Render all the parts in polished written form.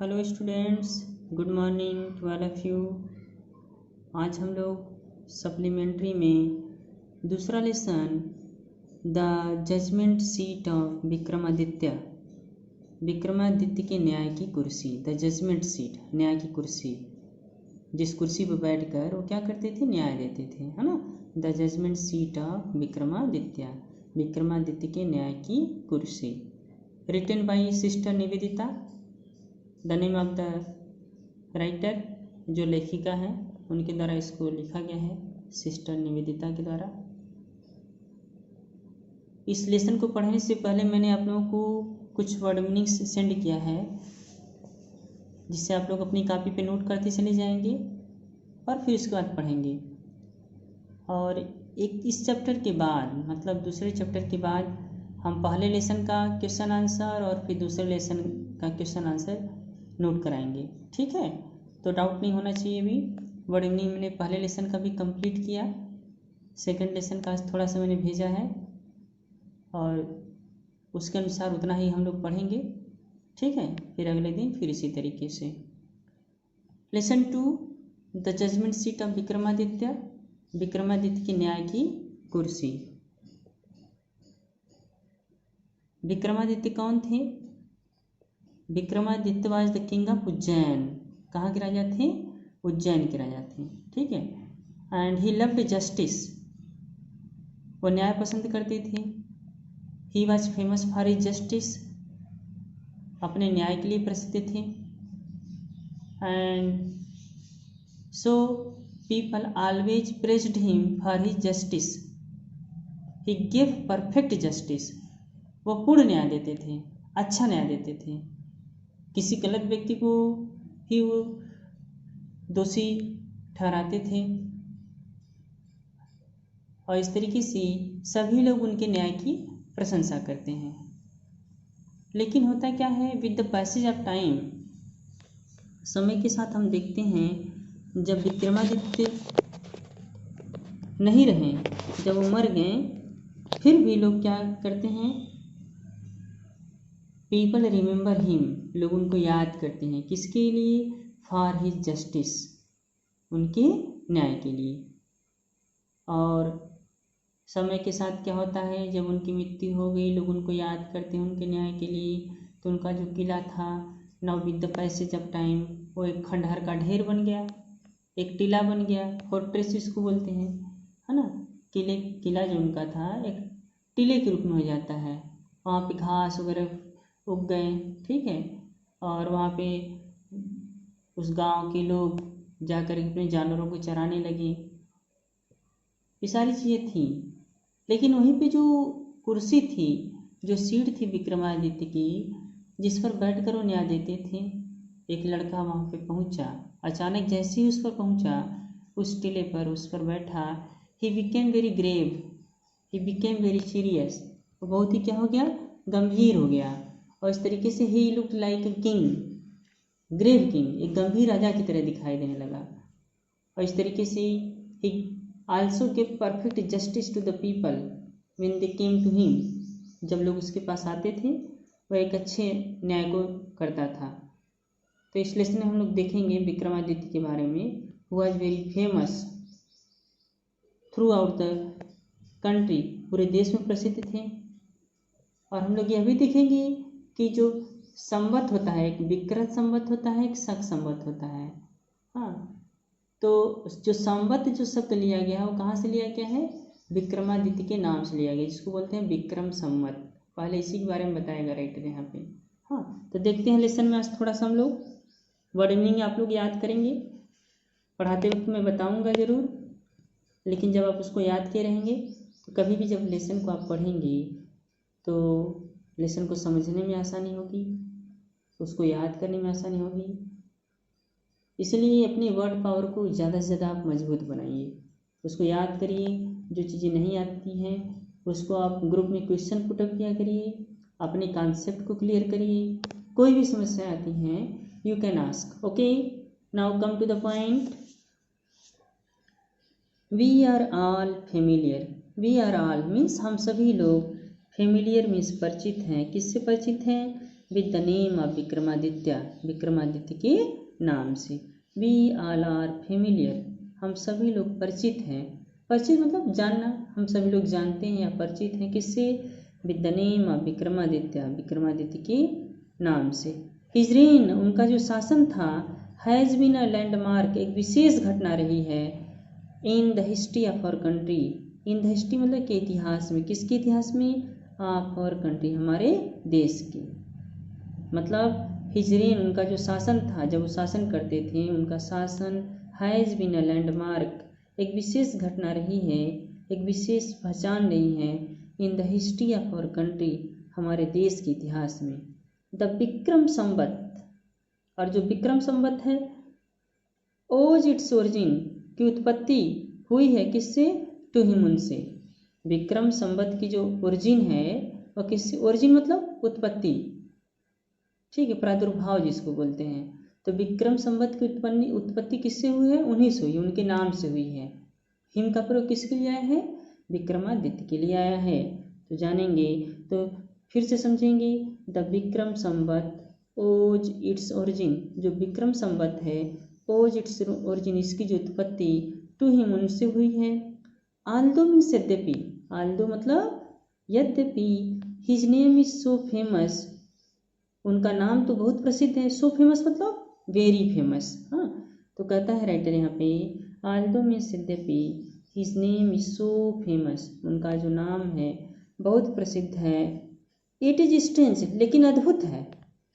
Hello students, good morning to all of you. आज हम लोग सप्लीमेंट्री में दूसरा lesson the judgement seat of Vikramaditya, Vikramaditya के न्याय की कुर्सी। द जजमेंट सीट, न्याय की कुर्सी, जिस कुर्सी पर बैठकर वो क्या करते थे, न्याय देते थे, है ना। The judgement seat of Vikramaditya, Vikramaditya के न्याय की कुर्सी। Written by sister Nivedita, the name of the writer, जो लेखिका है उनके द्वारा इसको लिखा गया है, सिस्टर निवेदिता के द्वारा। इस लेसन को पढ़ने से पहले मैंने आप लोगों को कुछ वर्ड मीनिंग्स सेंड किया है, जिससे आप लोग अपनी कॉपी पे नोट करते चले जाएंगे और फिर उसके बाद पढ़ेंगे। और एक इस चैप्टर के बाद, मतलब दूसरे चैप्टर के बाद, हम पहले लेसन का क्वेश्चन आंसर और फिर दूसरे लेसन का क्वेश्चन आंसर नोट कराएंगे, ठीक है। तो डाउट नहीं होना चाहिए। अभी वर्ड मीनिंग मैंने पहले लेसन का भी कंप्लीट किया, सेकंड लेसन का थोड़ा सा मैंने भेजा है और उसके अनुसार उतना ही हम लोग पढ़ेंगे, ठीक है। फिर अगले दिन फिर इसी तरीके से। Lesson 2 the judgement seat of Vikramaditya, Vikramaditya की न्याय की कुर्सी। विक्रमादित्य कौन थे? Vikramaditya was the king of Ujjain. कहाँ के राजा थे? उज्जैन के राजा थे, ठीक है। एंड ही लव्ड जस्टिस, वो न्याय पसंद करते थे। ही was famous for his justice, अपने न्याय के लिए प्रसिद्ध थे। And so people always praised him for his justice. He give perfect justice, वो पूर्ण न्याय देते थे, अच्छा न्याय देते थे। किसी गलत व्यक्ति को ही वो दोषी ठहराते थे और इस तरीके से सभी लोग उनके न्याय की प्रशंसा करते हैं। लेकिन होता क्या है, with the passage of time, समय के साथ हम देखते हैं जब विक्रमादित्य नहीं रहे, जब वो मर गए, फिर भी लोग क्या करते हैं, पीपल रिमेंबर हिम, लोग उनको याद करते हैं। किसके लिए? फॉर हिज जस्टिस, उनके न्याय के लिए। और समय के साथ क्या होता है, जब उनकी मृत्यु हो गई, लोग उनको याद करते हैं उनके न्याय के लिए। तो उनका जो किला था, now with the passage of time, वो एक खंडहर का ढेर बन गया, एक टीला बन गया, फोर्ट्रेस इसको बोलते हैं, है ना। किला जो उनका था एक टीले के रूप में हो जाता है। वहाँ पे घास वगैरह उग गए, ठीक है। और वहाँ पे उस गांव के लोग जाकर अपने जानवरों को चराने लगे, ये सारी चीज़ें थी। लेकिन वहीं पे जो कुर्सी थी, जो सीट थी विक्रमादित्य की, जिस पर बैठकर वो न्याय देते थे, एक लड़का वहाँ पे पहुँचा। अचानक जैसे ही उस पर पहुँचा, उस टीले पर उस पर बैठा, he became very grave, he became very serious, वो बहुत ही क्या हो गया, गंभीर हो गया। और इस तरीके से ही look like a king, grave king, एक गंभीर राजा की तरह दिखाई देने लगा। और इस तरीके से he also give perfect justice to the people when they came to him, जब लोग उसके पास आते थे वह एक अच्छे न्याय को करता था। तो इस लेसन में हम लोग देखेंगे विक्रमादित्य के बारे में। Was very famous through out the country, पूरे देश में प्रसिद्ध थे। और हम लोग यह भी देखेंगे कि जो संवत होता है, एक विक्रत संवत होता है, एक शक संवत होता है। हाँ, तो जो संवत जो शब्द लिया गया है वो कहाँ से लिया गया है? विक्रमादित्य के नाम से लिया गया, जिसको बोलते हैं विक्रम संवत। पहले इसी के बारे में बताएगा राइटर यहाँ पे। हाँ, तो देखते हैं लेसन में आज थोड़ा सा हम लोग वर्ड मीनिंग आप लोग याद करेंगे। पढ़ाते वक्त मैं बताऊँगा ज़रूर, लेकिन जब आप उसको याद किए रहेंगे तो कभी भी जब लेसन को आप पढ़ेंगे तो लेसन को समझने में आसानी होगी, उसको याद करने में आसानी होगी। इसलिए अपने वर्ड पावर को ज़्यादा से ज़्यादा आप मजबूत बनाइए, उसको याद करिए। जो चीज़ें नहीं आती हैं उसको आप ग्रुप में क्वेश्चन पुटअप किया करिए, अपने कॉन्सेप्ट को क्लियर करिए। कोई भी समस्या आती हैं, you can ask. Okay, now come to the point. We are all familiar, we are all means हम सभी लोग, फेमिलियर मीन्स परिचित हैं। किससे परिचित हैं? With the name of Vikramaditya, Vikramaditya के नाम से। वी ऑल आर फेमिलियर, हम सभी लोग परिचित हैं। परिचित मतलब जानना, हम सभी लोग जानते हैं या परिचित हैं किससे? With the name of Vikramaditya, Vikramaditya के नाम से। हिज रेन, उनका जो शासन था, हैज़ बीन अ लैंडमार्क, एक विशेष घटना रही है। In the history of our country, in the history मतलब के इतिहास में, किसके इतिहास में? ऑफ आवर कंट्री, हमारे देश के। मतलब हिज रेन, उनका जो शासन था, जब वो शासन करते थे, उनका शासन हैज़ बीन अ लैंडमार्क, एक विशेष घटना रही है, एक विशेष पहचान रही है। In the history of our country, हमारे देश के इतिहास में। द विक्रम संवत, और जो विक्रम संवत है, ओज इट्स ओरिजिन, की उत्पत्ति हुई है किससे? टू हिम, उनसे। विक्रम संवत की जो ओरिजिन है वह किससे? ओरिजिन मतलब उत्पत्ति, ठीक है, प्रादुर्भाव जिसको बोलते हैं। तो विक्रम संवत की उत्पत्ति किससे हुई है? उन्हीं से हुई, उनके नाम से हुई है। हिम का प्रयोग किसके लिए आया है? विक्रमादित्य के लिए आया है। तो जानेंगे, तो फिर से समझेंगे। द विक्रम संवत ओज इट्स ओरिजिन, जो विक्रम संवत है, ओज इट्स ओरिजिन, इसकी जो उत्पत्ति टू हिम, उनसे हुई है। आल्दो मीन्स यद्यपि, आल्दो मतलब यद्यपि, his name is so famous, उनका नाम तो बहुत प्रसिद्ध है। सो फेमस मतलब वेरी फेमस। हाँ, तो कहता है राइटर यहाँ पे, आल्दो मीन्स यद्यपि, his name is so famous, उनका जो नाम है बहुत प्रसिद्ध है। इट इज स्ट्रेंज, लेकिन अद्भुत है,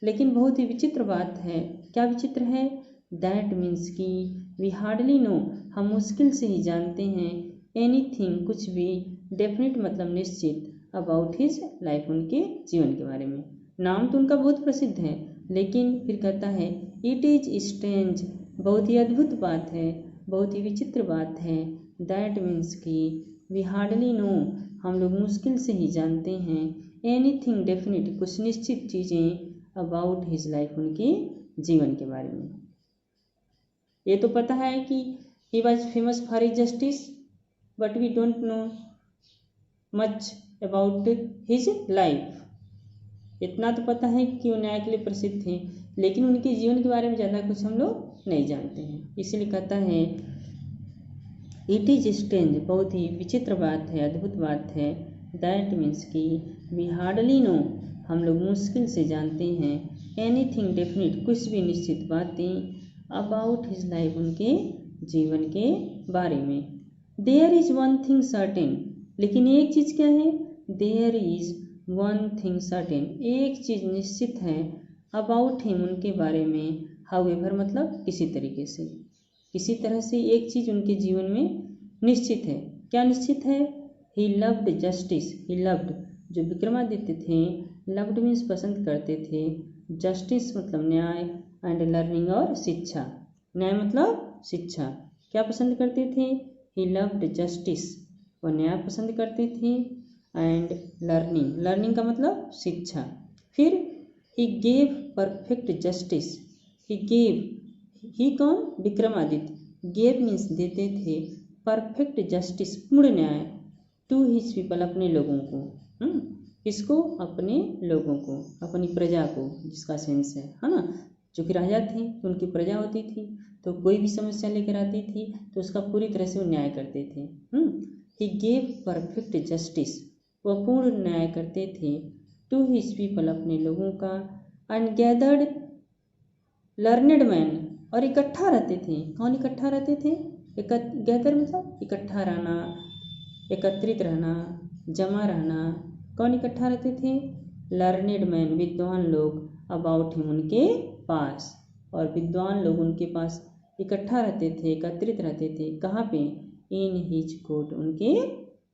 लेकिन बहुत ही विचित्र बात है। क्या विचित्र है? दैट मीन्स की वी हार्डली नो, हम मुश्किल से ही जानते हैं, एनीथिंग, कुछ भी, डेफिनेट मतलब निश्चित, अबाउट हिज लाइफ, उनके जीवन के बारे में। नाम तो उनका बहुत प्रसिद्ध है, लेकिन फिर कहता है इट इज स्ट्रेंज, बहुत ही अद्भुत बात है, बहुत ही विचित्र बात है। दैट मीन्स की वी हार्डली नो, हम लोग मुश्किल से ही जानते हैं, एनीथिंग डेफिनेट, कुछ निश्चित चीज़ें, अबाउट हिज लाइफ, उनके जीवन के बारे में। ये तो पता है कि he was famous for his justice, but we don't know much about his life. इतना तो पता है कि वो न्याय के लिए प्रसिद्ध थे, लेकिन उनके जीवन के बारे में ज़्यादा कुछ हम लोग नहीं जानते हैं। इसलिए कहता है इट इज स्ट्रेंज, बहुत ही विचित्र बात है, अद्भुत बात है। दैट मीन्स की वी हार्डली नो, हम लोग मुश्किल से जानते हैं, एनीथिंग डेफिनेट, कुछ भी निश्चित बातें, अबाउट हिज लाइफ, उनके जीवन के बारे में। There is one thing certain, लेकिन एक चीज़ क्या है? There is one thing certain, एक चीज़ निश्चित है, अबाउट हिम, उनके बारे में, हाउएवर मतलब किसी तरीके से, किसी तरह से एक चीज़ उनके जीवन में निश्चित है। क्या निश्चित है? He loved justice, he loved, जो विक्रमादित्य थे, लव्ड मीन्स पसंद करते थे, जस्टिस मतलब न्याय, एंड लर्निंग और शिक्षा, न्याय मतलब शिक्षा। क्या पसंद करते थे? ही लव्ड जस्टिस, वो न्याय पसंद करते थे, एंड लर्निंग, लर्निंग का मतलब शिक्षा। फिर he gave perfect justice, he gave, he कौन? विक्रमादित्य, गेव मीन्स देते थे, परफेक्ट जस्टिस, पूर्ण न्याय, टू हिज पीपल, अपने लोगों को। किसको? अपने लोगों को, अपनी प्रजा को, जिसका सेंस है ना। जो कि राजा थे तो उनकी प्रजा होती थी, तो कोई भी समस्या लेकर आती थी तो उसका पूरी तरह से वो न्याय करते थे। ही गेव परफेक्ट जस्टिस, वह पूर्ण न्याय करते थे, टू हिज पीपल, अपने लोगों का, एंड गैदर्ड लर्नेड मैन, और इकट्ठा रहते थे। कौन इकट्ठा रहते थे? गैदर मतलब इकट्ठा रहना, एकत्रित रहना, जमा रहना। कौन इकट्ठा रहते थे? लर्नेड मैन, विद्वान लोग, अबाउट हिम, उनके पास, और विद्वान लोग उनके पास इकट्ठा रहते थे, एकत्रित रहते थे। कहाँ पे? इन हिज कोर्ट, उनके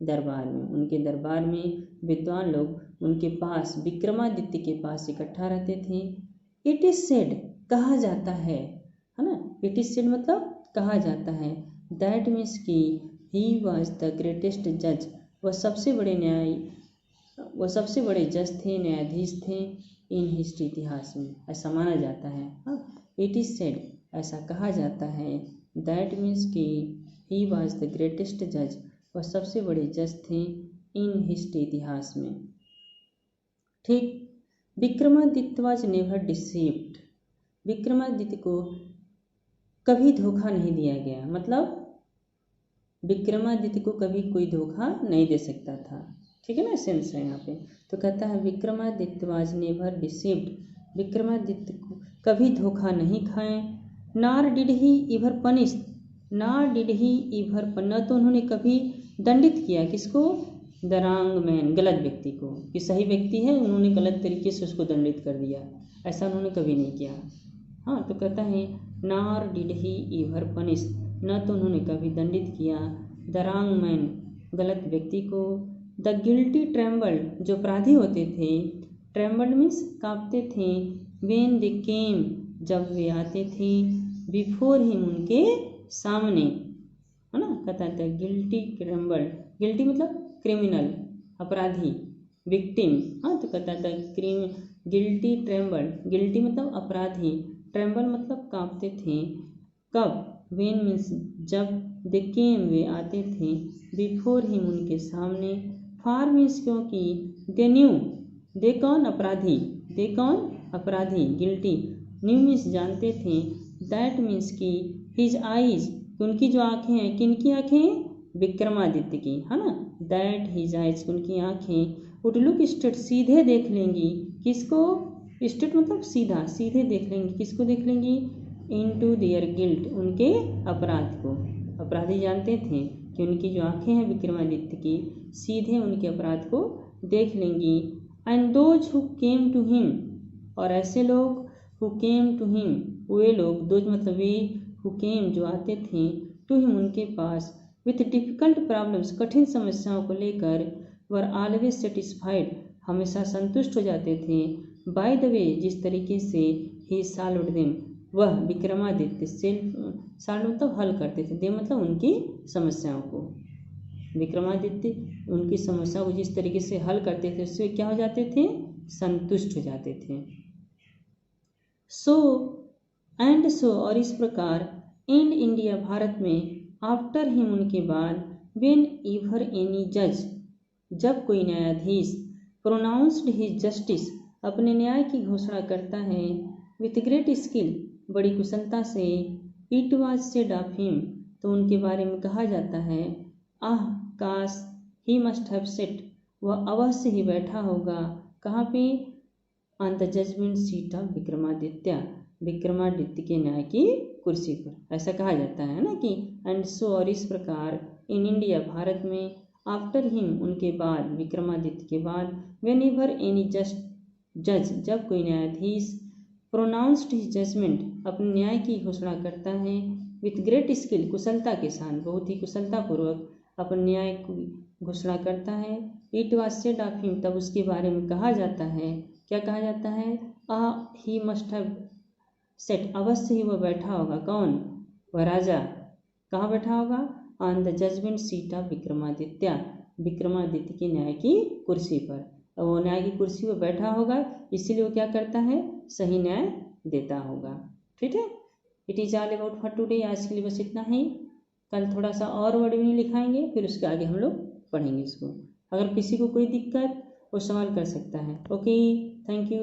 दरबार में, उनके दरबार में विद्वान लोग उनके पास, विक्रमादित्य के पास इकट्ठा रहते थे। इट इज सेड, कहा जाता है ना। इट इज सेड मतलब कहा जाता है। दैट मीन्स की ही वॉज द ग्रेटेस्ट जज, वह सबसे बड़े वह सबसे बड़े जज थे, न्यायाधीश थे, इन हिस्ट्री, इतिहास में, ऐसा माना जाता है। इट इज सेड, ऐसा कहा जाता है। दैट मीन्स की ही वॉज द ग्रेटेस्ट जज, वह सबसे बड़े जज थे, इन हिस्ट्री, इतिहास में। ठीक, Vikramaditya was never deceived, Vikramaditya को कभी धोखा नहीं दिया गया, मतलब विक्रमादित्य को कभी कोई धोखा नहीं दे सकता था। ठीक है ना, सेंस है यहाँ पे। तो कहता है Vikramaditya was never deceived, Vikramaditya को कभी धोखा नहीं खाए। नार डिड ही इवर पनिश, नार डिड ही इवर, न तो उन्होंने कभी दंडित किया, किसको, द रॉन्ग मैन, गलत व्यक्ति को, कि सही व्यक्ति है उन्होंने गलत तरीके से उसको दंडित कर दिया, ऐसा उन्होंने कभी नहीं किया। हाँ, तो कहता है नार डिड ही इवर पनिश, न तो उन्होंने कभी दंडित किया, द रॉन्ग मैन, गलत व्यक्ति को, द गिल्टी ट्रेम्बल्ड, जो अपराधी होते थे, ट्रेम्बल्ड मीन्स कांपते थे, वेन दे केम, जब वे आते थे, बिफोर हिम, उनके सामने, है ना। कहता है गिल्टी ट्रेम्बल्ड, गिल्टी मतलब क्रिमिनल, अपराधी, विक्टिम। हाँ, तो कहता है गिल्टी ट्रेम्बल्ड, गिल्टी मतलब अपराधी, ट्रेम्बल मतलब कांपते थे, कब, वेन मीन्स जब, दे केम वे आते थे, बिफोर हिम उनके सामने, फार मीन्स क्योंकि, दे न्यू, दे कौन, अपराधी, दे कौन, अपराधी, गिल्टी, न्यू मीन्स जानते थे, दैट मीन्स की, हिज आईज, उनकी जो आँखें हैं, किनकी आँखें, विक्रमादित्य की, है ना, दैट हिज आईज, उनकी आँखें, वुड लुक स्ट्रेट, सीधे देख लेंगी, किसको, स्ट्रेट मतलब सीधा, सीधे देख लेंगी, किसको देख लेंगी, इनटू देयर गिल्ट, उनके अपराध को, अपराधी जानते थे कि उनकी जो आँखें हैं विक्रमादित्य की, सीधे उनके अपराध को देख लेंगी। And those who came to him, और ऐसे लोग, हु केम टू हिम, वे लोग, दोज मतलब वे, हु केम जो आते थे, टू हिम उनके पास, विथ डिफिकल्ट प्रॉब्लम्स, कठिन समस्याओं को लेकर, वर ऑलवेज सेटिस्फाइड, हमेशा संतुष्ट हो जाते थे, बाय द वे, जिस तरीके से, ही सॉल्व्ड देम, वह विक्रमादित्य, सॉल्व मतलब हल करते थे, दे मतलब उनकी समस्याओं को, विक्रमादित्य उनकी समस्याओं को जिस तरीके से हल करते थे, उससे क्या हो जाते थे, संतुष्ट हो जाते थे। सो एंड सो, और इस प्रकार, इन इंडिया, भारत में, आफ्टर हिम उनके बाद, वेन एवर एनी जज, जब कोई न्यायाधीश, प्रोनाउंस्ड हिज जस्टिस, अपने न्याय की घोषणा करता है, विथ ग्रेट स्किल, बड़ी कुशलता से, it was said of him, तो उनके बारे में कहा जाता है, आह काश, ही मस्ट हैव सेट, वह अवश्य ही बैठा होगा, कहाँ पे, on the judgement seat of Vikramaditya, Vikramaditya के न्याय की कुर्सी पर, ऐसा कहा जाता है ना कि, एंड सो, और इस प्रकार, इन इंडिया, भारत में, आफ्टर हिम उनके बाद, विक्रमादित्य के बाद, वेन एवर एनी जज, जब कोई न्यायाधीश, प्रोनाउंस्ड हिज जजमेंट, अपने न्याय की घोषणा करता है, विथ ग्रेट स्किल, कुशलता के साथ, बहुत ही कुशलतापूर्वक अपने न्याय की घोषणा करता है, it was said of him, तब उसके बारे में कहा जाता है, क्या कहा जाता है, ही मस्ट हैव सेट, अवश्य ही वह बैठा होगा, कौन, वह राजा, कहाँ बैठा होगा, on the judgement seat of Vikramaditya, Vikramaditya की न्याय की कुर्सी पर, वो न्याय की कुर्सी पर बैठा होगा, इसीलिए वो क्या करता है, सही न्याय देता होगा। ठीक है, it is all about for today, आज के लिए बस इतना ही, कल थोड़ा सा और वर्ड भी लिखाएंगे, फिर उसके आगे हम लोग पढ़ेंगे इसको। अगर किसी को कोई दिक्कत, वो सवाल कर सकता है। Okay, thank you.